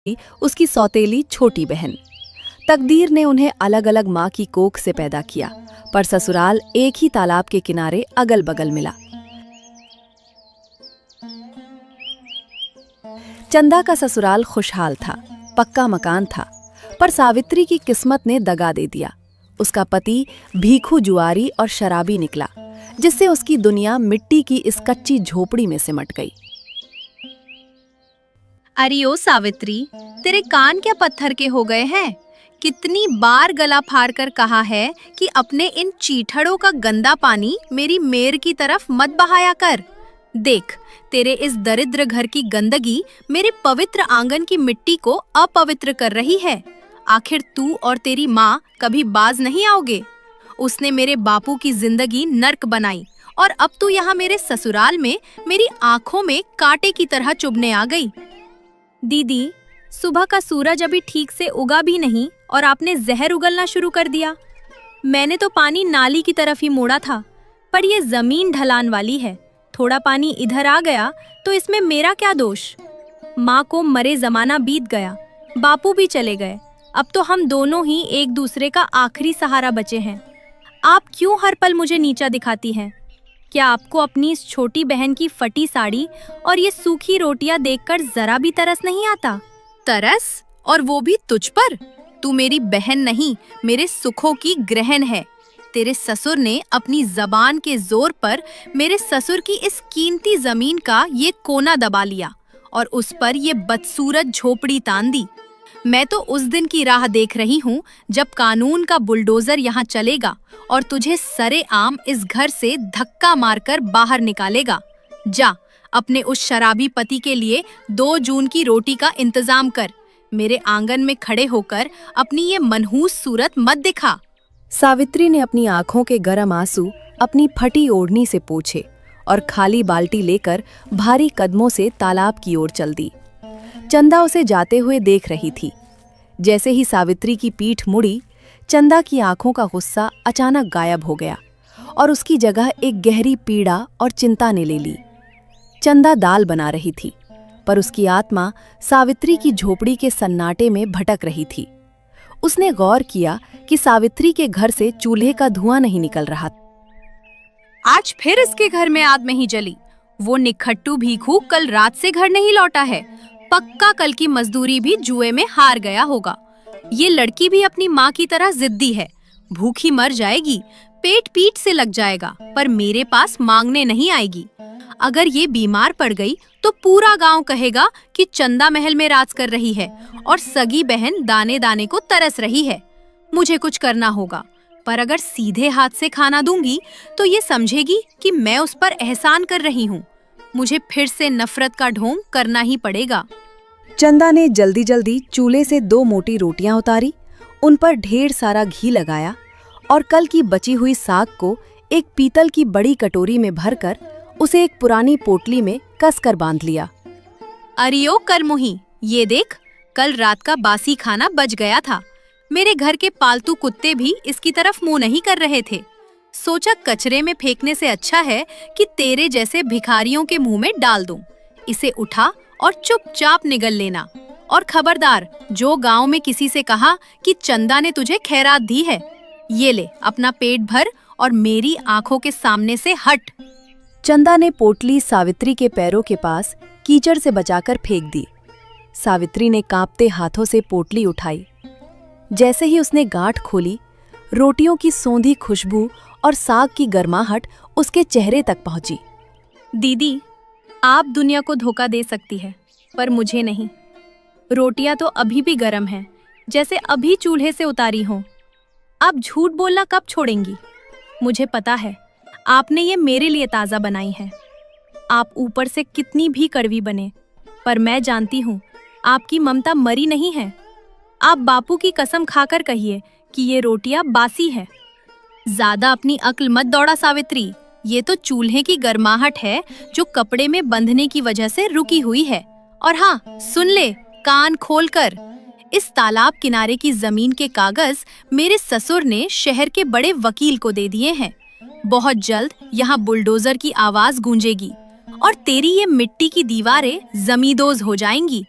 उसकी सौतेली छोटी बहन। तकदीर ने उन्हें अलग अलग माँ की कोख से पैदा किया, पर ससुराल एक ही तालाब के किनारे अगल बगल मिला। चंदा का ससुराल खुशहाल था, पक्का मकान था, पर सावित्री की किस्मत ने दगा दे दिया। उसका पति भीखू जुआरी और शराबी निकला, जिससे उसकी दुनिया मिट्टी की इस कच्ची झोपड़ी में सिमट गई। अरे ओ सावित्री, तेरे कान क्या पत्थर के हो गए हैं? कितनी बार गला फाड़ कर कहा है कि अपने इन चीथड़ों का गंदा पानी मेरी मेर की तरफ मत बहाया कर। देख, तेरे इस दरिद्र घर की गंदगी मेरे पवित्र आंगन की मिट्टी को अपवित्र कर रही है। आखिर तू और तेरी माँ कभी बाज नहीं आओगे? उसने मेरे बापू की जिंदगी नर्क बनाई और अब तू यहाँ मेरे ससुराल में मेरी आंखों में कांटे की तरह चुभने आ गई। दीदी, सुबह का सूरज अभी ठीक से उगा भी नहीं और आपने जहर उगलना शुरू कर दिया। मैंने तो पानी नाली की तरफ ही मोड़ा था, पर ये जमीन ढलान वाली है, थोड़ा पानी इधर आ गया तो इसमें मेरा क्या दोष? माँ को मरे जमाना बीत गया, बापू भी चले गए, अब तो हम दोनों ही एक दूसरे का आखिरी सहारा बचे हैं। आप क्यों हर पल मुझे नीचा दिखाती हैं? क्या आपको अपनी इस छोटी बहन की फटी साड़ी और ये सूखी रोटियां देखकर जरा भी तरस नहीं आता? तरस? और वो भी तुझ पर? तू मेरी बहन नहीं, मेरे सुखों की ग्रहण है। तेरे ससुर ने अपनी जबान के जोर पर मेरे ससुर की इस कीमती जमीन का ये कोना दबा लिया और उस पर ये बदसूरत झोपड़ी तान दी। मैं तो उस दिन की राह देख रही हूँ जब कानून का बुलडोजर यहाँ चलेगा और तुझे सरेआम इस घर से धक्का मारकर बाहर निकालेगा। जा, अपने उस शराबी पति के लिए 2 जून की रोटी का इंतजाम कर। मेरे आंगन में खड़े होकर अपनी ये मनहूस सूरत मत दिखा। सावित्री ने अपनी आंखों के गर्म आंसू अपनी फटी ओढ़नी से पोंछे और खाली बाल्टी लेकर भारी कदमों से तालाब की ओर चल दी। चंदा उसे जाते हुए देख रही थी। जैसे ही सावित्री की पीठ मुड़ी, चंदा की आंखों का गुस्सा अचानक गायब हो गया और उसकी जगह एक गहरी पीड़ा और चिंता ने ले ली। चंदा दाल बना रही थी, पर उसकी आत्मा सावित्री की झोपड़ी के सन्नाटे में भटक रही थी। उसने गौर किया कि सावित्री के घर से चूल्हे का धुआं नहीं निकल रहा। आज फिर इसके घर में आग नहीं जली। वो निखट्टू भीखू कल रात से घर नहीं लौटा है। पक्का कल की मजदूरी भी जुए में हार गया होगा। ये लड़की भी अपनी माँ की तरह जिद्दी है। भूखी मर जाएगी, पेट पीठ से लग जाएगा, पर मेरे पास मांगने नहीं आएगी। अगर ये बीमार पड़ गई तो पूरा गांव कहेगा कि चंदा महल में राज कर रही है और सगी बहन दाने दाने को तरस रही है। मुझे कुछ करना होगा, पर अगर सीधे हाथ से खाना दूंगी तो ये समझेगी कि मैं उस पर एहसान कर रही हूँ। मुझे फिर से नफरत का ढोंग करना ही पड़ेगा। चंदा ने जल्दी जल्दी चूल्हे से 2 मोटी रोटियां उतारी, उन पर ढेर सारा घी लगाया और कल की बची हुई साग को एक पीतल की बड़ी कटोरी में भरकर उसे एक पुरानी पोटली में कसकर बांध लिया। अरियो करमुही, ये देख, कल रात का बासी खाना बच गया था। मेरे घर के पालतू कुत्ते भी इसकी तरफ मुंह नहीं कर रहे थे। सोचा कचरे में फेंकने से अच्छा है कि तेरे जैसे भिखारियों के मुंह में डाल दूं। इसे उठा और चुपचाप निगल लेना। और खबरदार, जो गांव में किसी से कहा कि चंदा ने तुझे खैरात दी है, ये ले अपना पेट भर और मेरी आंखों के सामने से हट। चंदा ने पोटली सावित्री के पैरों के पास कीचड़ से बचाकर फेंक दी। सावित्री ने कांपते हाथों से पोटली उठाई। जैसे ही उसने गांठ खोली, रोटियों की सौंधी खुशबू और साग की गर्माहट उसके चेहरे तक पहुंची। दीदी, आप दुनिया को धोखा दे सकती है, पर मुझे नहीं। रोटियां तो अभी भी गर्म हैं, जैसे अभी चूल्हे से उतारी हों। आप झूठ बोलना कब छोड़ेंगी? मुझे पता है, आपने ये मेरे लिए ताज़ा बनाई है। आप ऊपर से कितनी भी कड़वी बने, पर मैं जानती हूँ आपकी ममता मरी नहीं है। आप बापू की कसम खाकर कहिए कि ये रोटियां बासी है। ज्यादा अपनी अक्ल मत दौड़ा सावित्री। ये तो चूल्हे की गर्माहट है जो कपड़े में बंधने की वजह से रुकी हुई है। और हाँ, सुन ले कान खोलकर, इस तालाब किनारे की जमीन के कागज मेरे ससुर ने शहर के बड़े वकील को दे दिए हैं। बहुत जल्द यहाँ बुलडोजर की आवाज गूंजेगी और तेरी ये मिट्टी की दीवारें जमींदोज हो जाएंगी।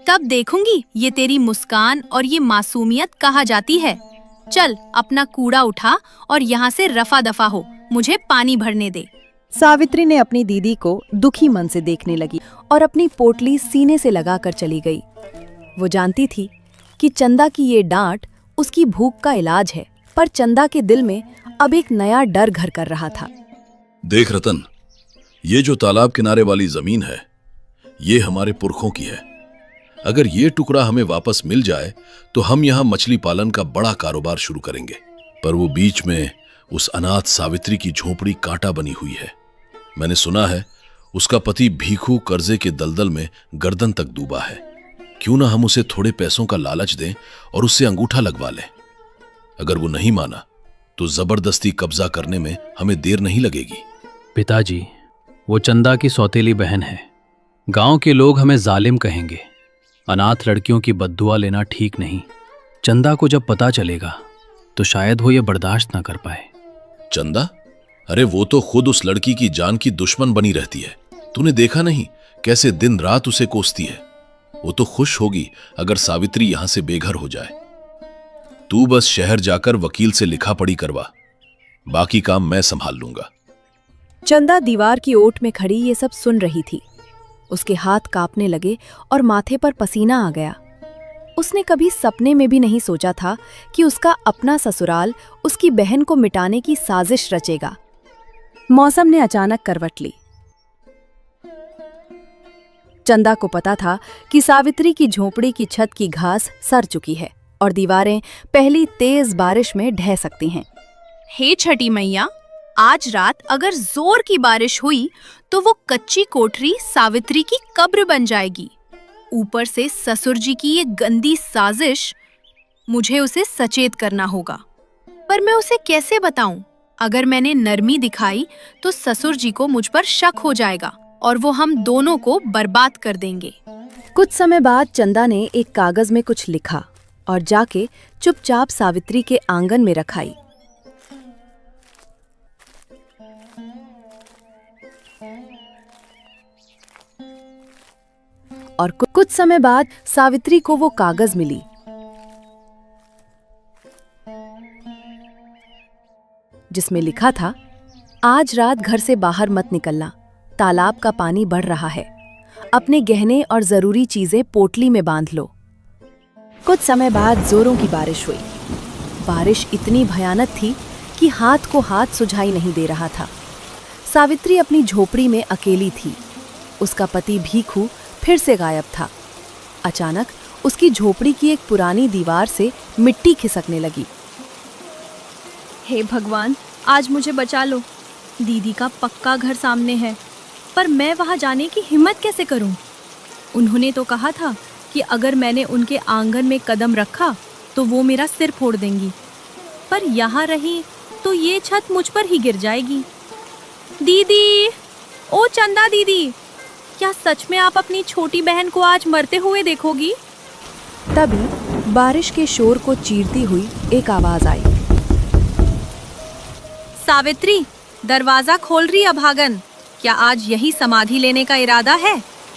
तब देखूंगी ये तेरी मुस्कान और ये मासूमियत कहाँ जाती है। चल अपना कूड़ा उठा और यहाँ से रफा दफा हो, मुझे पानी भरने दे। सावित्री ने अपनी दीदी को दुखी मन से देखने लगी और अपनी पोटली सीने से लगाकर चली गई। वो जानती थी कि चंदा की ये डांट उसकी भूख का इलाज है, पर चंदा के दिल में अब एक नया डर घर कर रहा था। देख रतन, ये जो तालाब किनारे वाली जमीन है, ये हमारे पुरखों की है। अगर ये टुकड़ा हमें वापस मिल जाए तो हम यहाँ मछली पालन का बड़ा कारोबार शुरू करेंगे। पर वो बीच में उस अनाथ सावित्री की झोपड़ी कांटा बनी हुई है। मैंने सुना है उसका पति भीखू कर्जे के दलदल में गर्दन तक डूबा है। क्यों ना हम उसे थोड़े पैसों का लालच दें और उससे अंगूठा लगवा लें। अगर वो नहीं माना तो जबरदस्ती कब्जा करने में हमें देर नहीं लगेगी। पिताजी, वो चंदा की सौतेली बहन है। गांव के लोग हमें जालिम कहेंगे। अनाथ लड़कियों की बद्दुआ लेना ठीक नहीं। चंदा को जब पता चलेगा तो शायद वो ये बर्दाश्त ना कर पाए। चंदा? अरे वो तो खुद उस लड़की की जान की दुश्मन बनी रहती है। तूने देखा नहीं कैसे दिन रात उसे कोसती है। वो तो खुश होगी अगर सावित्री यहां से बेघर हो जाए। तू बस शहर जाकर वकील से लिखा पढ़ी करवा, बाकी काम मैं संभाल लूंगा। चंदा दीवार की ओट में खड़ी ये सब सुन रही थी। उसके हाथ कांपने लगे और माथे पर पसीना आ गया। उसने कभी सपने में भी नहीं सोचा था कि उसका अपना ससुराल उसकी बहन को मिटाने की साजिश रचेगा। मौसम ने अचानक करवट ली। चंदा को पता था कि सावित्री की झोपड़ी की छत की घास सड़ चुकी है और दीवारें पहली तेज बारिश में ढह सकती हैं। हे छठी मैया, आज रात अगर जोर की बारिश हुई तो वो कच्ची कोठरी सावित्री की कब्र बन जाएगी। ऊपर से ससुर जी की ये गंदी साजिश, मुझे उसे सचेत करना होगा। पर मैं उसे कैसे बताऊं? अगर मैंने नरमी दिखाई तो ससुर जी को मुझ पर शक हो जाएगा और वो हम दोनों को बर्बाद कर देंगे। कुछ समय बाद चंदा ने एक कागज में कुछ लिखा और जाके चुपचाप सावित्री के आंगन में रखाई। और कुछ समय बाद सावित्री को वो कागज मिली। जिसमें लिखा था, आज रात घर से बाहर मत निकलना, तालाब का पानी बढ़ रहा है। अपने गहने और जरूरी चीजें पोटली में बांध लो। कुछ समय बाद जोरों की बारिश हुई। बारिश इतनी भयानक थी कि हाथ को हाथ सुझाई नहीं दे रहा था। सावित्री अपनी झोपड़ी में अकेली थी। उसका पति भीखू फिर से गायब था। अचानक उसकी झोपड़ी की एक पुरानी दीवार से मिट्टी खिसकने लगी। हे भगवान, आज मुझे बचा लो। दीदी का पक्का घर सामने है, पर मैं वहां जाने की हिम्मत कैसे करूं? उन्होंने तो कहा था कि अगर मैंने उनके आंगन में कदम रखा तो वो मेरा सिर फोड़ देंगी। पर यहाँ रही तो ये छत मुझ पर ही गिर जाएगी। दीदी, ओ चंदा दीदी, क्या सच में आप अपनी छोटी बहन को आज मरते हुए देखोगी? तभी बारिश के शोर को चीरती हुई एक आवाज आई। सावित्री, दरवाजा खोल रही अभागन। क्या आज यही समाधि लेने का इरादा है?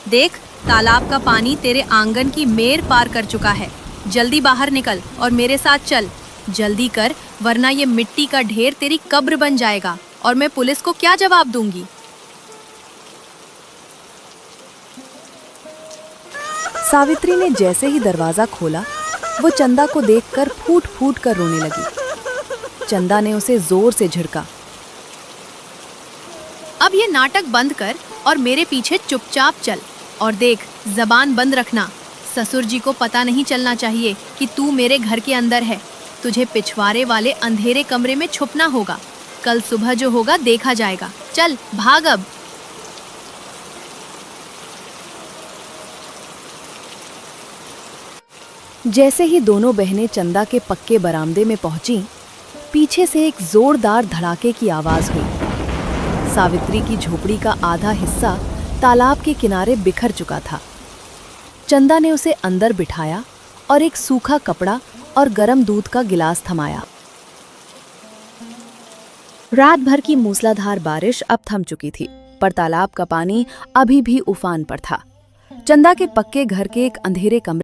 देख, तालाब का पानी तेरे आंगन की मेर पार कर चुका है। जल्दी बाहर निकल और मेरे साथ चल। जल्दी कर, वरना ये मिट्टी का ढेर तेरी कब्र बन जाएगा और मैं पुलिस को क्या जवाब दूंगी। सावित्री ने जैसे ही दरवाजा खोला, वो चंदा को देखकर फूट फूट कर रोने लगी। चंदा ने उसे जोर से झिड़का। अब ये नाटक बंद कर और मेरे पीछे चुपचाप चल। और देख, जबान बंद रखना। ससुर जी को पता नहीं चलना चाहिए कि तू मेरे घर के अंदर है। तुझे पिछवाड़े वाले अंधेरे कमरे में छुपना होगा। कल सुबह जो होगा देखा जाएगा। चल भाग अब। जैसे ही दोनों बहनें चंदा के पक्के बरामदे में पहुंची, पीछे से एक जोरदार धड़ाके की आवाज हुई। सावित्री की झोपड़ी का आधा हिस्सा तालाब के किनारे बिखर चुका था। चंदा ने उसे अंदर बिठाया और एक सूखा कपड़ा और गर्म दूध का गिलास थमाया। रात भर की मूसलाधार बारिश अब थम चुकी थी, पर तालाब का पानी अभी भी उफान पर था। चंदा के पक्के घर के एक अंधेरे कमरे